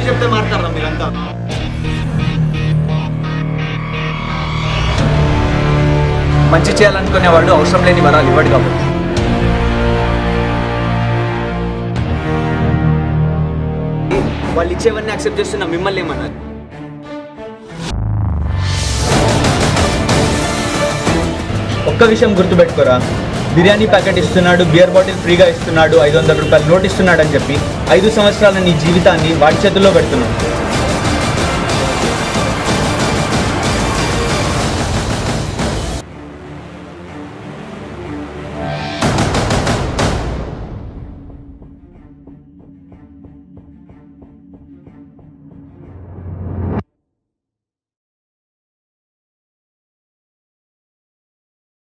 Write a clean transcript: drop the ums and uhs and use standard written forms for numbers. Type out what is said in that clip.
మంచి చెప్తే మాట్లాడరా మీరంతా. మంచి చేయాలనుకునే వాళ్ళు అవసరం లేని వరాలు ఇవ్వడు కాబట్టి. వాళ్ళు ఇచ్చేవన్నీ యాక్సెప్ట్ చేస్తున్నా, మిమ్మల్ని ఏమన్నారు? ఒక్క విషయం గుర్తుపెట్టుకోరా, బిర్యానీ ప్యాకెట్ ఇస్తున్నాడు, బియర్ బాటిల్ ఫ్రీగా ఇస్తున్నాడు, 500 రూపాయలు నోట్ ఇస్తున్నాడు అని చెప్పి 5 సంవత్సరాల నీ జీవితాన్ని వాడి చేతుల్లో పెడుతున్నాడు.